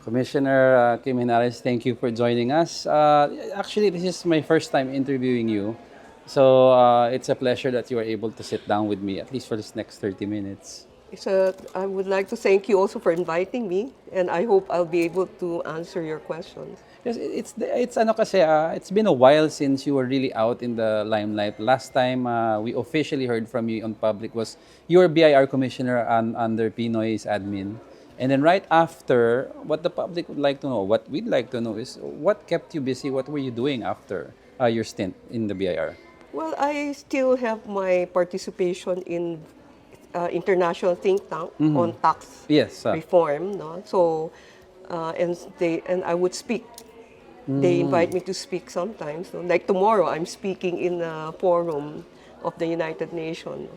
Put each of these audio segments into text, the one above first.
Commissioner Kim Henares, thank you for joining us. Actually, this is my first time interviewing you. So it's a pleasure that you are able to sit down with me, at least for this next 30 minutes. I would like to thank you also for inviting me, and I hope I'll be able to answer your questions. Yes, it's ano kasi, it's been a while since you were really out in the limelight. Last time we officially heard from you on public was you were BIR Commissioner under Pinoy's admin. And then right after, what the public would like to know, what we'd like to know is what kept you busy? What were you doing after your stint in the BIR? Well, I still have my participation in international think tank on tax Yes. reform. No? So, and I would speak. They invite me to speak sometimes. So, like tomorrow, I'm speaking in a forum of the United Nations.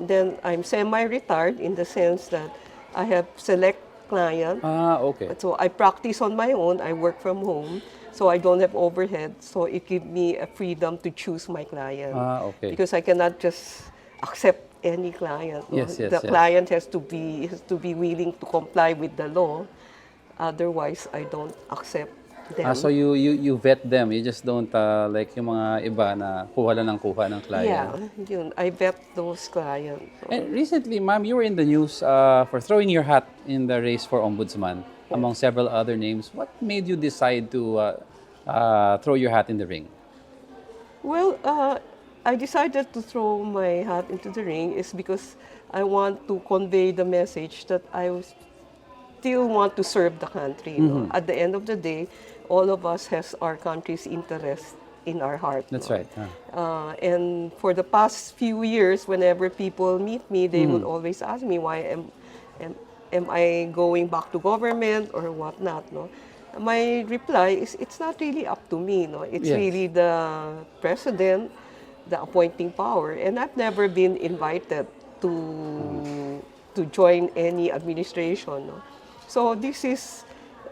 Then I'm semi-retired in the sense that I have select client. Okay. So I practice on my own. I work from home. So I don't have overhead. So it gives me a freedom to choose my client. Okay. Because I cannot just accept any client. No? Yes, yes, The yes. client has to be willing to comply with the law. Otherwise, I don't accept them. So you vet them. You just don't like yung mga iba na kuha lang ng kuha ng client. Yeah, yun. I vet those clients. So, And recently, ma'am, you were in the news for throwing your hat in the race for Ombudsman, among several other names. What made you decide to throw your hat in the ring? Well, I decided to throw my hat into the ring is because I want to convey the message that still want to serve the country. No? At the end of the day, all of us has our country's interest in our heart. That's no? right. And for the past few years, whenever people meet me, they would always ask me why am I going back to government or whatnot. No? My reply is it's not really up to me. No? It's Yes. really the president, the appointing power, and I've never been invited to join any administration. No? So this is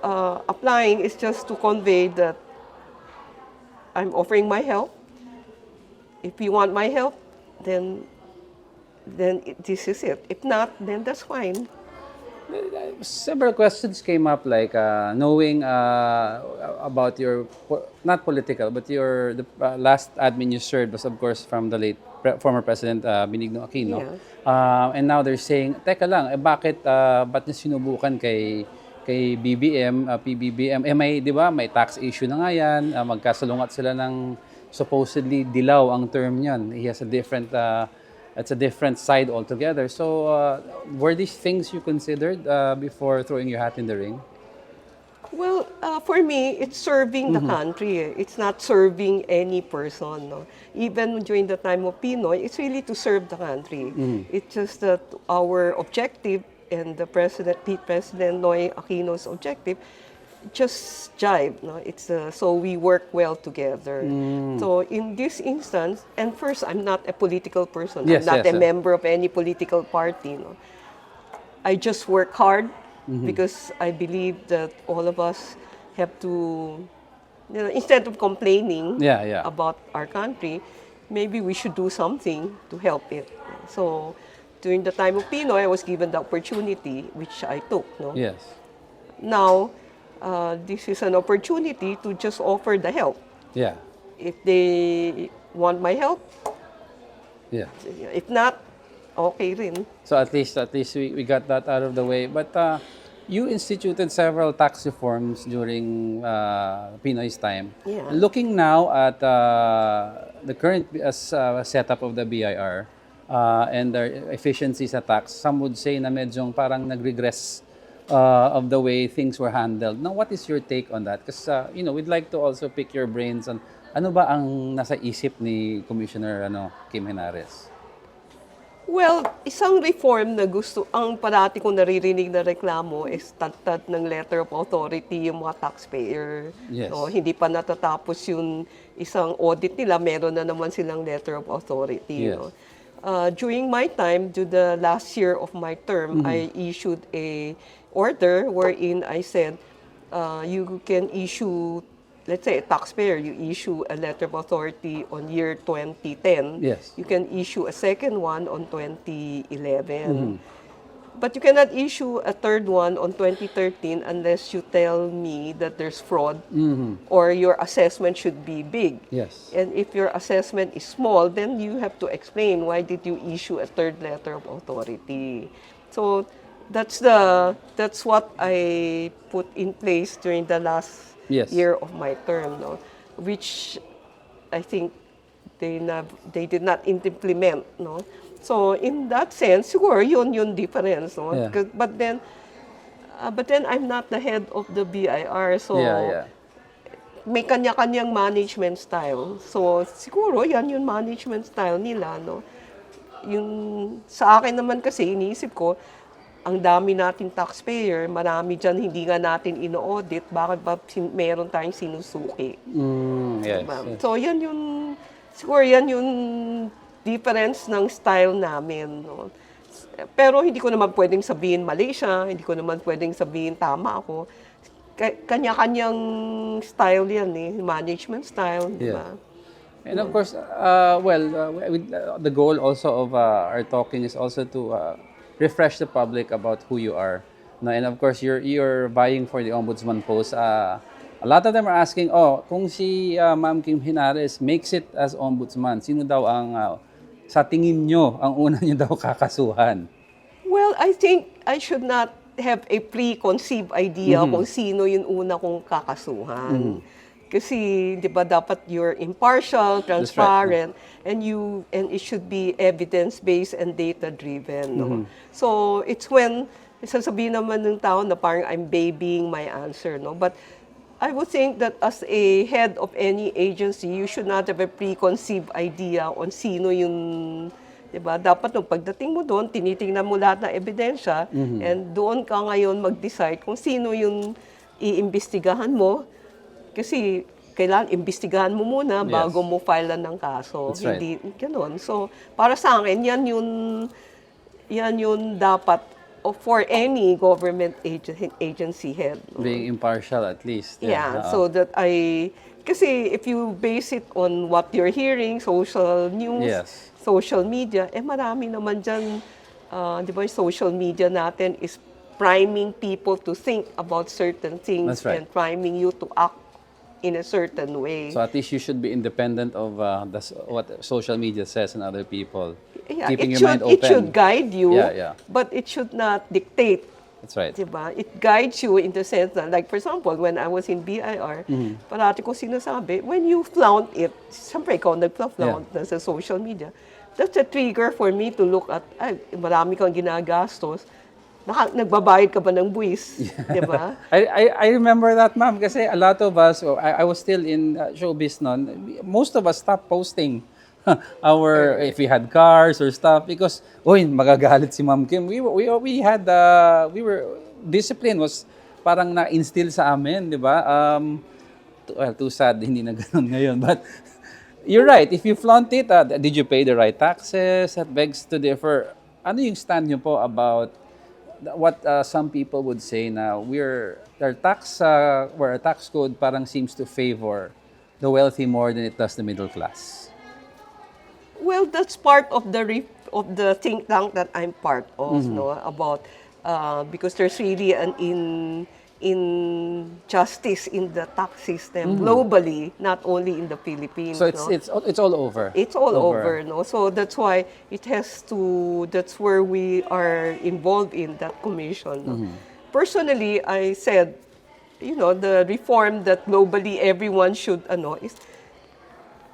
applying is just to convey that I'm offering my help. If you want my help, then this is it. If not, then that's fine. Several questions came up, like knowing about your not political, but the last admin you served was, of course, from the late former President Benigno Aquino. Yeah. And now they're saying, teka lang, ba't niya sinubukan kay BBM, PBBM? May, di ba, may tax issue na nga yan, magkasalungat sila ng supposedly dilaw ang term niyan. He has a different it's a different side altogether. So, were these things you considered before throwing your hat in the ring? Well, for me, it's serving the country. It's not serving any person. No? Even during the time of Pinoy, it's really to serve the country. It's just that our objective and the President Noy Aquino's objective just jive. No? So we work well together. So in this instance, and first, I'm not a political person. Yes, I'm not yes, a member of any political party. No? I just work hard because I believe that all of us have to, instead of complaining about our country, maybe we should do something to help it. So during the time of Pinoy, I was given the opportunity, which I took. No? Yes. Now, this is an opportunity to just offer the help. Yeah. If they want my help, Yeah. if not, okay rin. So at least we got that out of the way. But you instituted several tax reforms during Pinoy's time. Yeah. Looking now at the current setup of the BIR and their efficiency sa tax, some would say na medyong parang nag-regress of the way things were handled. Now, what is your take on that? Because we'd like to also pick your brains on ano ba ang nasa isip ni Commissioner Kim Henares? Well, isang reform na ang parati kong naririnig na reklamo is tatad ng letter of authority yung mga taxpayer. Yes. No, hindi pa natatapos yung isang audit nila, meron na naman silang letter of authority. Yes. No? During my time, to the last year of my term, I issued a order wherein I said, you can issue, let's say a taxpayer, you issue a letter of authority on year 2010. Yes. You can issue a second one on 2011. But you cannot issue a third one on 2013 unless you tell me that there's fraud or your assessment should be big. Yes. And if your assessment is small, then you have to explain why did you issue a third letter of authority. So that's what I put in place during the last Yes. year of my term, no? Which I think they did not implement, no. So in that sense, siguro yun difference, no. Yeah. But then I'm not the head of the BIR, so Yeah. may kanya-kanyang management style. So siguro yan yung management style nila, no. Yung sa akin naman kasi iniisip ko, ang dami nating taxpayer, marami dyan hindi nga natin ino-audit, bakit ba meron tayong sinusuki? Yes. Diba? Yes. So siguro yan yung difference ng style namin. No? Pero hindi ko naman pwedeng sabihin mali siya, hindi ko naman pwedeng sabihin tama ako. Kanya-kanyang style yan management style. Yeah. Diba? And of course, the goal also of our talking is also to refresh the public about who you are. No, and of course, you're vying for the Ombudsman post. A lot of them are asking, kung si Ma'am Kim Henares makes it as Ombudsman, sino daw ang sa tingin nyo ang una nyo daw kakasuhan? Well, I think I should not have a preconceived idea kung sino yung una kong kakasuhan. Kasi, di ba, dapat you're impartial, transparent, and it should be evidence-based and data-driven. No? So, it's when, sasabihin naman ng tao na parang I'm babying my answer. No? But I would think that as a head of any agency, you should not have a preconceived idea on sino yung, di ba? Dapat nung pagdating mo doon, tinitingnan mo lahat ng ebidensya, and doon ka ngayon mag-decide kung sino yung iimbestigahan mo. Kasi kailangan imbestigahan mo muna bago mo file ng kaso. That's Hindi ganoon. So, para sa akin, yan yun dapat for any government agency head. Being impartial at least. Yeah, so that kasi if you base it on what you're hearing, social news, social media, marami naman dyan, di ba, social media natin is priming people to think about certain things and priming you to act in a certain way. So at least you should be independent of what social media says and other people. Yeah, keeping your mind open. It should guide you, but it should not dictate. That's right. Diba? It guides you in the sense that, like for example, when I was in BIR, parati ko sinasabi, when you flaunt it, siyempre ikaw nagpa-flaunt na sa social media, that's a trigger for me to look at, marami kang ginagastos, nagbabayad ka ba ng buwis? Diba? I remember that, ma'am, kasi a lot of us, I was still in showbiz noon, most of us stopped posting if we had cars or stuff because, magagalit si Ma'am Kim. We were, discipline was parang na-instill sa amin, di ba? Too sad, hindi na ganun ngayon. But you're right, if you flaunt it, did you pay the right taxes? That begs to differ. Ano yung stand nyo po about what some people would say na our tax code parang seems to favor the wealthy more than it does the middle class? Well, that's part of the think tank that I'm part of, no, about because there's really an injustice in the tax system globally, not only in the Philippines. So it's all over. It's all over, no. So that's why that's where we are involved in that commission. No? Personally, I said, the reform that globally everyone should is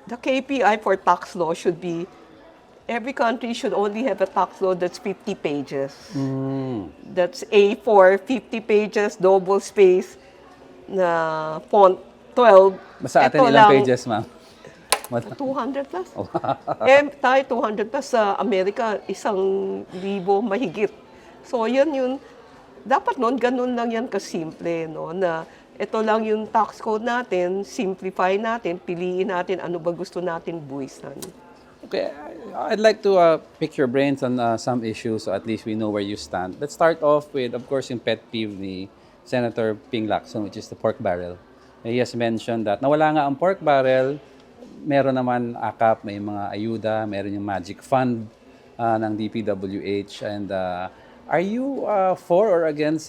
the KPI for tax law should be every country should only have a tax law that's 50 pages. That's A4, 50 pages, double space, na font 12. Basta atin ilang pages, ma'am? 200 plus. Tayo 200 plus. Sa Amerika, 1,000 mahigit. So, yun. Dapat ganun lang yan kasimple, no? Na ito lang yung tax code natin, simplify natin, piliin natin ano ba gusto natin buwisan. Okay, I'd like to pick your brains on some issues so at least we know where you stand. Let's start off with, of course, yung pet peeve ni Senator Ping Lacson, which is the pork barrel. He has mentioned that nawala nga ang pork barrel, meron naman AKAP, may mga ayuda, meron yung magic fund ng DPWH, and Are you for or against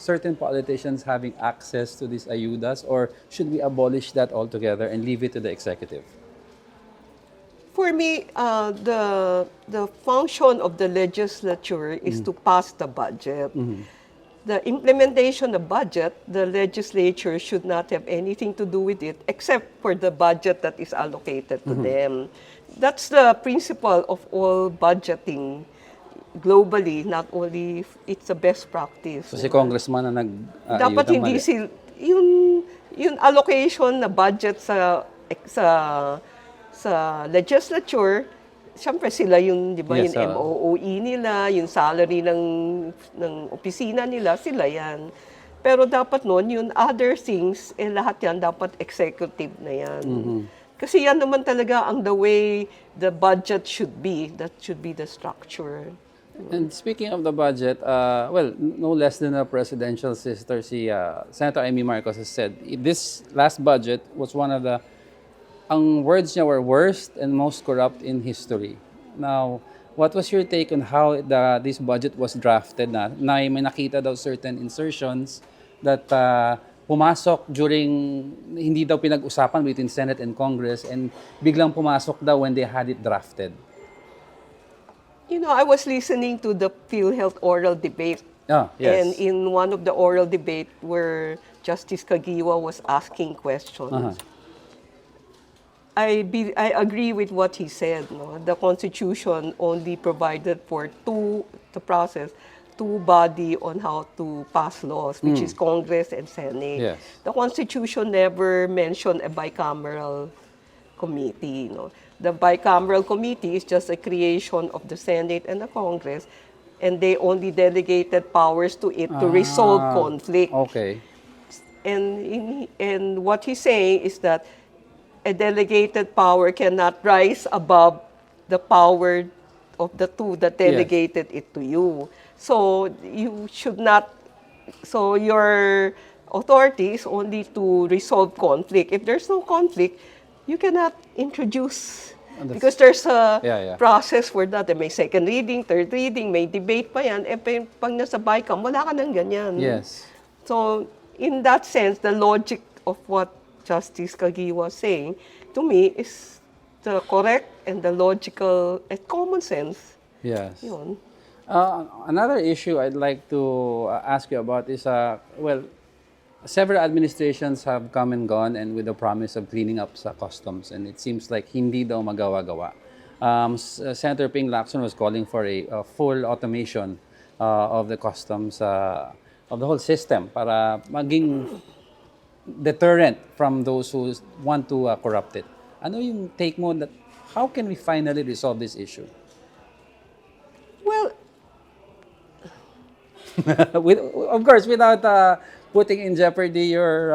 certain politicians having access to these ayudas, or should we abolish that altogether and leave it to the executive? For me, the function of the legislature is to pass the budget. The implementation of budget, the legislature should not have anything to do with it except for the budget that is allocated to them. That's the principle of all budgeting globally, not only it's the best practice. So si congressman na Dapat nag-ayuda hindi mali. yung allocation na budget sa legislature, siyempre sila yung, di ba, Yes, yung MOOE nila, yung salary ng opisina nila, sila yan. Pero dapat noon, yung other things, lahat yan dapat executive na yan. Kasi yan naman talaga ang the way the budget should be. That should be the structure. And speaking of the budget, well, no less than a presidential sister, si Senator Amy Marcos has said, this last budget was one of the, ang words niya were worst and most corrupt in history. Now, what was your take on how this budget was drafted na may nakita daw certain insertions that pumasok during, hindi daw pinag-usapan between Senate and Congress, and biglang pumasok daw when they had it drafted? You know, I was listening to the PhilHealth oral debate. Ah, yes. And in one of the oral debate where Justice Kagiwa was asking questions, I agree with what he said. No? The Constitution only provided for two body on how to pass laws, which is Congress and Senate. Yes. The Constitution never mentioned a bicameral committee. No? The bicameral committee is just a creation of the Senate and the Congress, and they only delegated powers to it to resolve conflict. Okay. And what he's saying is that a delegated power cannot rise above the power of the two that delegated it to you. So you should not, so your authority is only to resolve conflict. If there's no conflict, you cannot introduce, because there's a process for that. May second reading, third reading, may debate pa yan. Pag nasa BICAM, wala ka nang ganyan. Yes. So in that sense, the logic of what Justice Kagi was saying, to me, is the correct and the logical and common sense. Yes. Yun. Another issue I'd like to ask you about is, well, several administrations have come and gone, and with the promise of cleaning up sa customs, and it seems like hindi daw magawa-gawa. Senator Ping Lacson was calling for a full automation of the customs, of the whole system, para maging deterrent from those who want to corrupt it. Ano yung take mo that how can we finally resolve this issue? Well, Of course, without putting in jeopardy your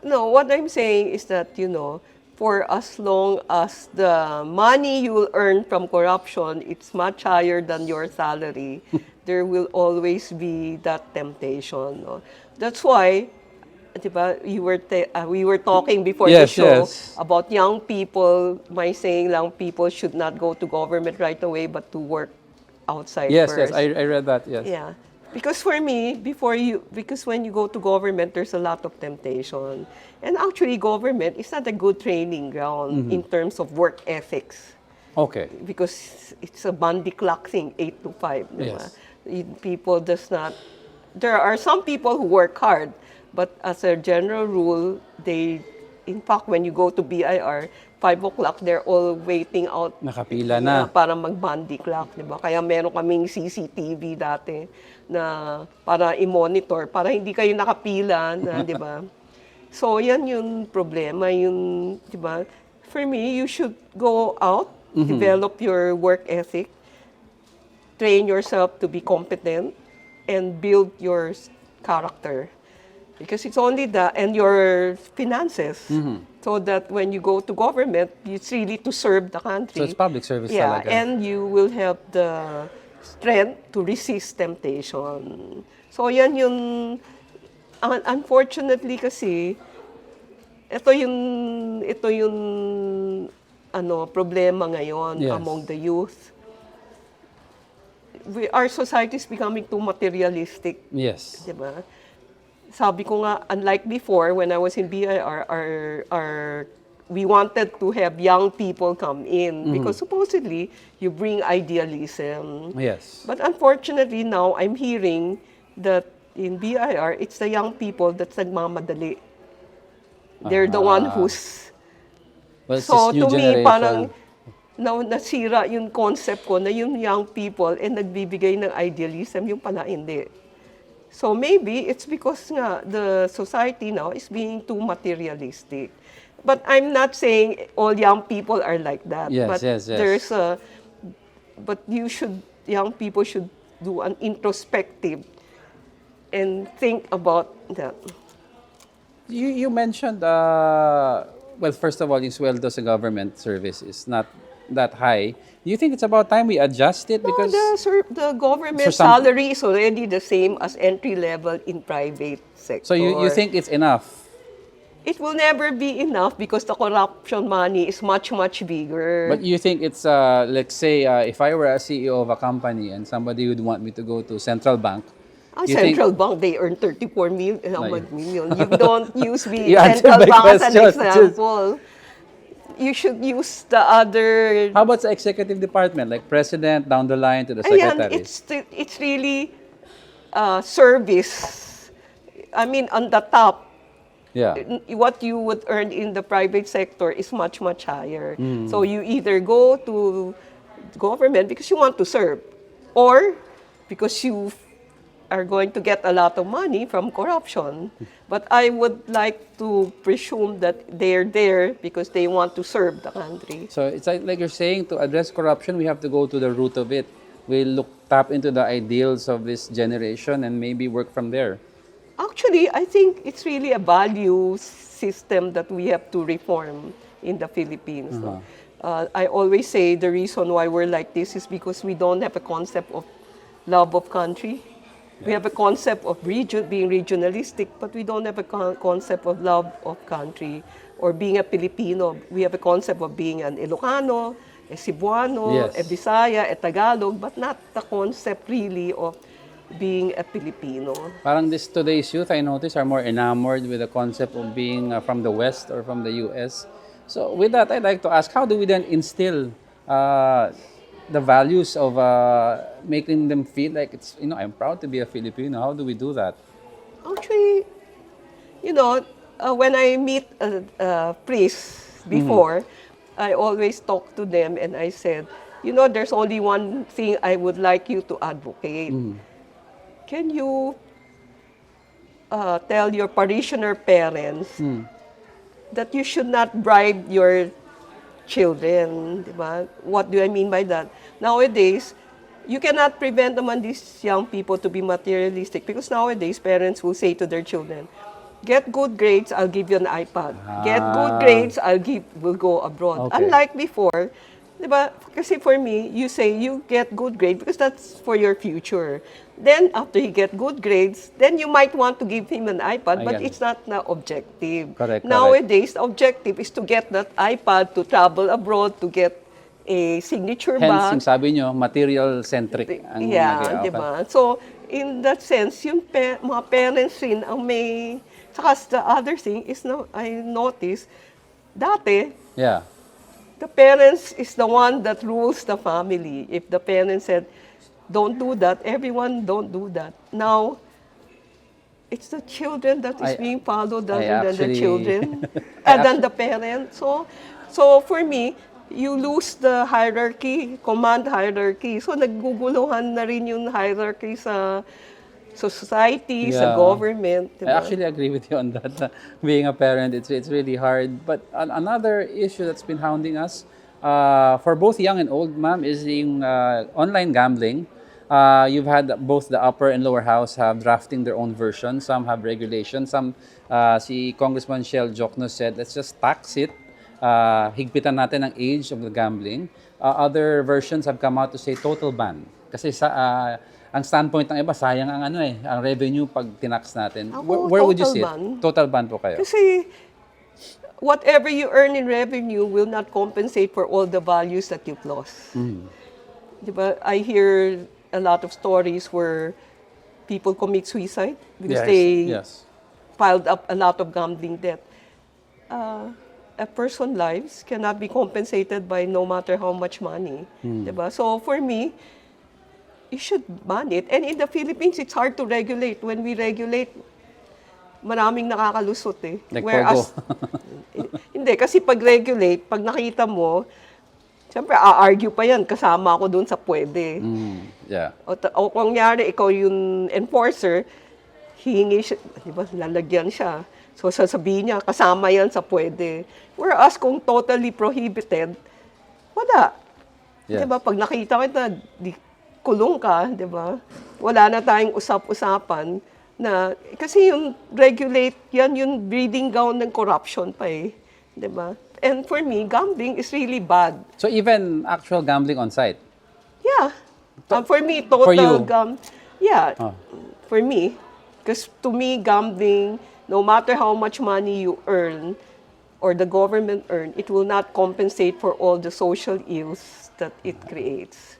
No, what I'm saying is that, you know, for as long as the money you will earn from corruption, it's much higher than your salary, there will always be that temptation. No? That's why, diba, we were talking before the show about young people, my saying young people should not go to government right away, but to work outside first. Yes, I read that, yes. Yeah. Because for me, because when you go to government, there's a lot of temptation. And actually, government is not a good training ground in terms of work ethics. Okay. Because it's a bandy clock thing, 8 to 5. Yes. People does not, there are some people who work hard, but as a general rule, in fact, when you go to BIR, 5 o'clock, they're all waiting out. Nakapila na. Para mag-bandy clock, di ba? Kaya meron kaming CCTV dati na para i-monitor, para hindi kayo nakapila, na, di ba? So, yan yung problema, di ba? For me, you should go out, develop your work ethic, train yourself to be competent, and build your character. Because it's only that, and your finances, so that when you go to government, it's really to serve the country. So it's public service talaga. talaga. And you will have the strength to resist temptation. So yan yung, unfortunately kasi, ito yung problema ngayon among the youth. our society is becoming too materialistic. Yes. Diba? Sabi ko nga, unlike before, when I was in BIR, we wanted to have young people come in because supposedly you bring idealism. Yes. But unfortunately now, I'm hearing that in BIR, it's the young people that's nagmamadali. They're the one who's... Well, it's So this new to me, generation. parang nasira yung concept ko na yung young people nagbibigay ng idealism, yung pala hindi. So maybe it's because nga the society now is being too materialistic. But I'm not saying all young people are like that. Yes, but yes, yes. but young people should do an introspective and think about that. You mentioned, well, first of all, yung sweldo sa government service is not that high. Do you think it's about time we adjust it? Because The government for some- salary is already the same as entry level in private sector. so you think it's enough? It will never be enough because the corruption money is much, much bigger. But you think it's, let's say, if I were a CEO of a company and somebody would want me to go to central bank, you think- Central Bank, they earn 34 million. Million. You don't use the You answered Central my Bank as an question. example. You should use the other... How about the executive department, like president down the line to the Ayan, secretaries? it's really service. I mean, on the top, Yeah. what you would earn in the private sector is much, much higher. Mm. So you either go to government because you want to serve, or because you are going to get a lot of money from corruption. But I would like to presume that they're there because they want to serve the country. So it's like you're saying, to address corruption, we have to go to the root of it. We tap into the ideals of this generation and maybe work from there. Actually, I think it's really a value system that we have to reform in the Philippines. No? I always say the reason why we're like this is because we don't have a concept of love of country. We have a concept of being regionalistic, but we don't have a concept of love of country or being a Filipino. We have a concept of being an Ilocano, a Cebuano, Yes. a Bisaya, a Tagalog, but not the concept really of being a Filipino. Parang today's youth, I notice, are more enamored with the concept of being from the West or from the US. So with that, I'd like to ask, how do we then instill the values of making them feel like it's, I'm proud to be a Filipino? How do we do that? Actually, when I meet priests before, I always talk to them and I said, there's only one thing I would like you to advocate. Can you tell your parishioner parents that you should not bribe your children? Diba? What do I mean by that? Nowadays, you cannot prevent naman these young people to be materialistic because nowadays parents will say to their children, get good grades, I'll give you an iPad. Get good grades, we'll go abroad. Okay. Unlike before, diba? Kasi for me, you say you get good grades because that's for your future. Then after you get good grades, then you might want to give him an iPad, but Ayan. it's not na objective. Correct, Nowadays, the objective is to get that iPad, to travel abroad, to get a signature Hence, bag. yung sabi nyo, material-centric ang Yeah, naging- di ba? So, in that sense, yung mga parents rin ang may... Saka the other thing is, I noticed, dati, Yeah. the parents is the one that rules the family. If the parents said, don't do that, everyone don't do that. Now, it's the children that is being followed rather than the actually- children, than the parents. So for me, you lose the hierarchy, command hierarchy. So nagguguluhan na rin yung hierarchy sa society, sa Yeah. government. I diba? actually agree with you on that. Being a parent, it's really hard. But another issue that's been hounding us, for both young and old, ma'am, is yung online gambling. You've had both the upper and lower house have drafting their own version. Some have regulations. Some, si Congressman Shell Jokno said, let's just tax it. Higpitan natin ang age of the gambling. Other versions have come out to say total ban. Kasi ang standpoint ng iba, sayang ang ang revenue pag tinax natin. Ako, Where would you total see ban. it? Total ban po kayo. Kasi whatever you earn in revenue will not compensate for all the values that you've lost. Diba? I hear a lot of stories where people commit suicide because Yes, they yes. piled up a lot of gambling debt. A person's lives cannot be compensated by no matter how much money. Diba? So for me, you should ban it. And in the Philippines, it's hard to regulate. When we regulate, maraming nakakalusot eh. Like Whereas, Pogo. hindi, kasi pag-regulate, pag nakita mo, siyempre, a-argue pa yan, kasama ako dun sa pwede. Yeah. O kung nangyari, ikaw yung enforcer, hihingi siya, di ba, lalagyan siya. So, sasabihin niya, kasama yan sa pwede. Whereas, kung totally prohibited, wala. Yes. Di ba, pag nakita kita, di kulong ka, di ba? Wala na tayong usap-usapan na, kasi yung regulate, yan yung breeding ground ng corruption pa eh. Di ba? And for me, gambling is really bad. So even actual gambling on site? Yeah. For me, For you? yeah, Oh. for me. Because to me, gambling, no matter how much money you earn or the government earn, it will not compensate for all the social ills that it creates.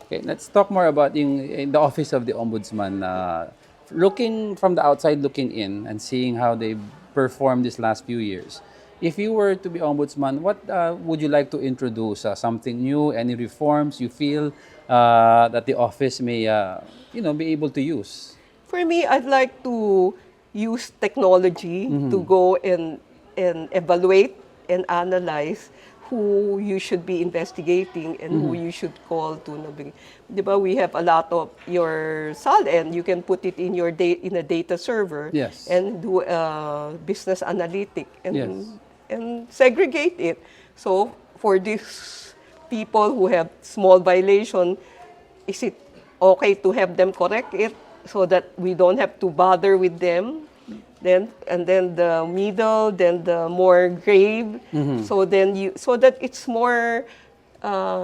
Okay, let's talk more about in the office of the Ombudsman. Looking from the outside, looking in, and seeing how they performed these last few years. If you were to be Ombudsman, what would you like to introduce? Something new? Any reforms you feel that the office may, be able to use? For me, I'd like to use technology to go and evaluate and analyze who you should be investigating and who you should call to. Diba, we have a lot of your SALN, you can put it in your in a data server Yes. and do business analytic and, Yes. and segregate it. So for these people who have small violation, is it okay to have them correct it so that we don't have to bother with them? Then the middle, then the more grave. So that it's more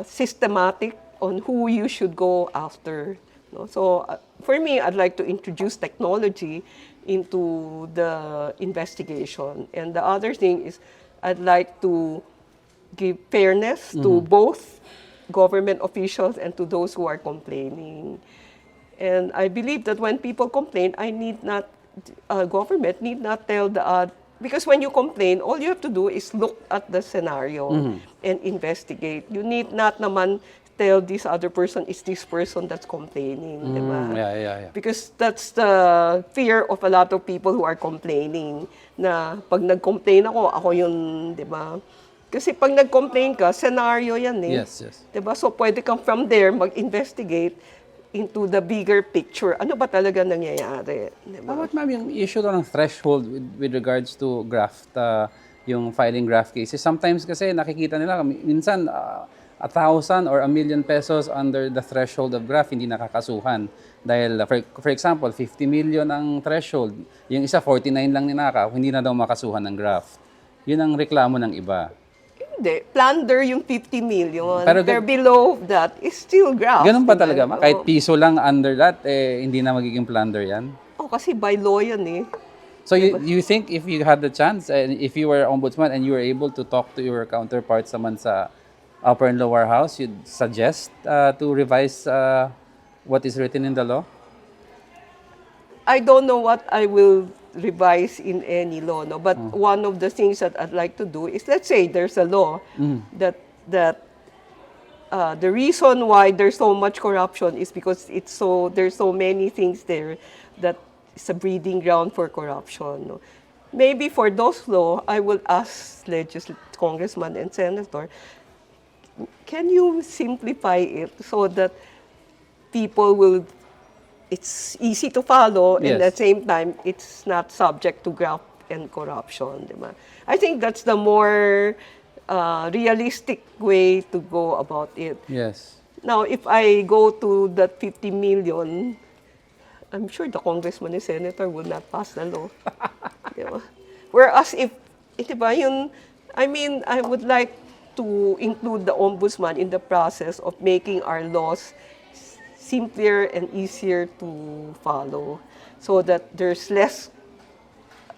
systematic on who you should go after. No? So for me, I'd like to introduce technology into the investigation. And the other thing is, I'd like to give fairness to both government officials and to those who are complaining. And I believe that when people complain, government need not tell because when you complain, all you have to do is look at the scenario and investigate. You need not naman tell this other person, is this person that's complaining, diba? Yeah. Because that's the fear of a lot of people who are complaining, na pag nag-complain ako yun, diba? Kasi pag nag-complain ka, scenario yan eh. Yes. Diba? So pwede kang from there mag-investigate into the bigger picture. Ano ba talaga nangyayari? Diba? How about, ma'am, yung issue ng threshold with regards to graft, yung filing graft cases? Sometimes kasi nakikita nila, minsan 1,000 or 1,000,000 pesos under the threshold of graft, hindi nakakasuhan. Dahil, for example, 50 million ang threshold. Yung isa, 49 lang ninakaw, hindi na daw makasuhan ng graft. Yun ang reklamo ng iba. Hindi. Plunder yung 50 million. Pero below that is still graft. Ganun ba diba? talaga? Kahit piso lang under that, hindi na magiging plunder yan? Kasi by law yan eh. So you think if you had the chance, and if you were Ombudsman and you were able to talk to your counterparts naman sa upper and lower house, you'd suggest to revise what is written in the law? I don't know what I will revise in any law, no. But one of the things that I'd like to do is, let's say there's a law that the reason why there's so much corruption is because there's so many things there that is a breeding ground for corruption. No? Maybe for those law, I will ask congressman and senator, can you simplify it so that people will, it's easy to follow, and at the same time, it's not subject to graft and corruption. Diba? I think that's the more realistic way to go about it. Yes. Now, if I go to that 50 million, I'm sure the congressman and senator will not pass the law. Diba? Whereas I would like to include the ombudsman in the process of making our laws simpler and easier to follow so that there's less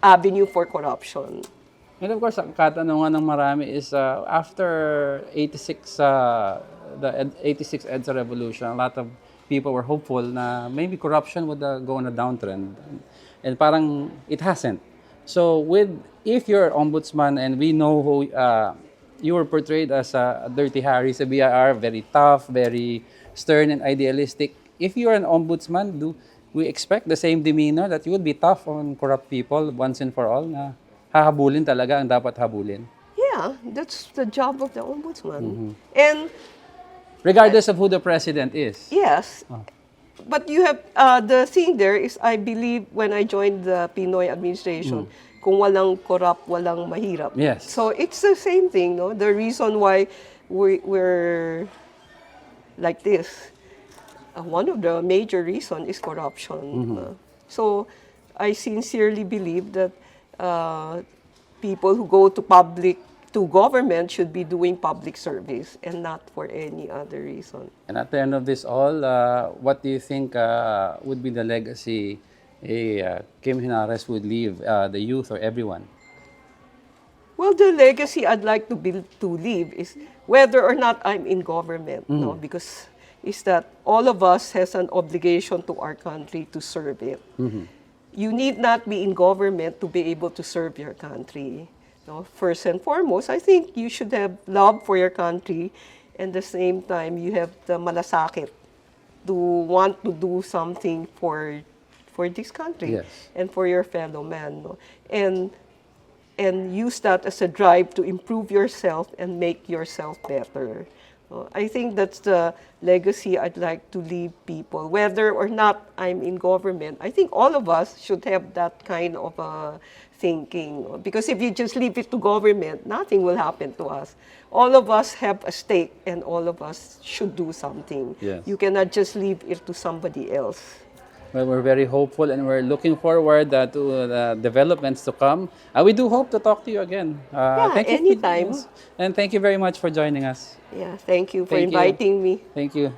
avenue for corruption. And of course, ang katanungan ng marami is after 86, the 86 EDSA revolution, a lot of people were hopeful na maybe corruption would go on a downtrend. And parang it hasn't. So if you're ombudsman and we know who you were portrayed as a Dirty Harry sa BIR, very tough, very stern and idealistic. If you're an ombudsman, do we expect the same demeanor that you would be tough on corrupt people once and for all na hahabulin talaga ang dapat habulin? Yeah, that's the job of the ombudsman. And Regardless of who the president is. yes, but you have, the thing there is, I believe when I joined the Pinoy administration, kung walang corrupt, walang mahirap. Yes. So it's the same thing, no? The reason why we're like this, one of the major reasons is corruption. So I sincerely believe that people who go to government should be doing public service and not for any other reason. And at the end of this all, what do you think would be the legacy Kim Henares would leave the youth or everyone? Well, the legacy I'd like to leave is whether or not I'm in government, no, because is that all of us has an obligation to our country to serve it. You need not be in government to be able to serve your country. No, first and foremost, I think you should have love for your country, and at the same time, you have the malasakit to want to do something for this country Yes. and for your fellow man. No? And use that as a drive to improve yourself and make yourself better. I think that's the legacy I'd like to leave people. Whether or not I'm in government, I think all of us should have that kind of thinking. Because if you just leave it to government, nothing will happen to us. All of us have a stake and all of us should do something. Yes. You cannot just leave it to somebody else. Well, we're very hopeful and we're looking forward to the developments to come. We do hope to talk to you again. Thank you. anytime. And thank you very much for joining us. Yeah, thank you for Thank you. inviting me. Thank you.